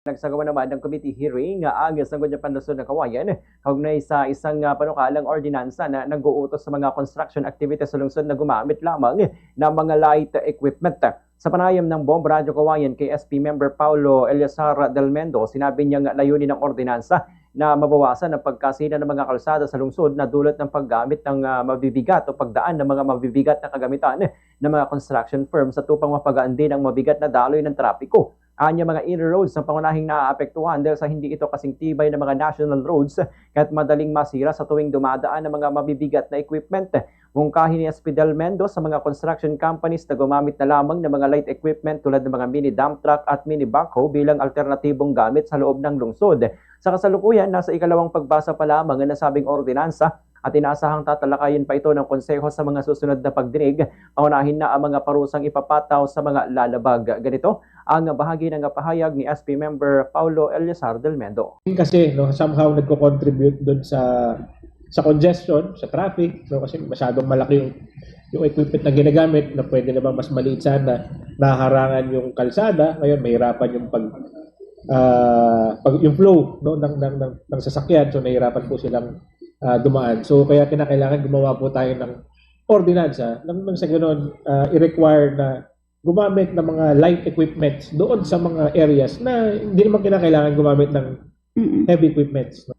Nagsagawa naman ng committee hearing ang Sangguniang Panlungsod ng Kawayan kaugnay sa isang panukalang ordinansa na nag-uutos sa mga construction activities sa lungsod na gumamit lamang ng mga light equipment. Sa panayam ng Bomb Radio Kawayan kay SP member Paulo Eliazar del Mendo, sinabi niyang layunin ng ordinansa na mabawasan ang pagkasira ng mga kalsada sa lungsod na dulot ng paggamit ng mabibigat o pagdaan ng mga mabibigat na kagamitan ng mga construction firms at upang mapagaan din ang mabigat na daloy ng trapiko. Anya mga inner roads ang pangunahing naaapektuhan dahil sa hindi ito kasing tibay ng mga national roads kahit madaling masira sa tuwing dumadaan ng mga mabibigat na equipment. Mungkahi ni SP Del Mendo sa mga construction companies na gumamit na lamang ng mga light equipment tulad ng mga mini dump truck at mini backhoe bilang alternatibong gamit sa loob ng lungsod. Sa kasalukuyan, nasa ikalawang pagbasa pa lamang ang nasabing ordinansa at inaasahang tatalakayin pa ito ng konseho sa mga susunod na pagdinig. Paunahin na ang mga parusang ipapataw sa mga lalabag. Ganito ang bahagi ng pahayag ni SP member Paulo Eliazar del Mendo. Kasi somehow nagko-contribute doon sa congestion, sa traffic, kasi masyadong malaki yung equipment na ginagamit na pwede naman mas maliit sana, naharangan yung kalsada. Ngayon mahirapan yung yung flow ng sasakyan, so nahirapan po silang dumaan. So kaya kinakailangan gumawa po tayo ng ordinansa nang sa ganoon i-require na gumamit ng mga light equipments doon sa mga areas na hindi naman kinakailangan gumamit ng heavy equipments.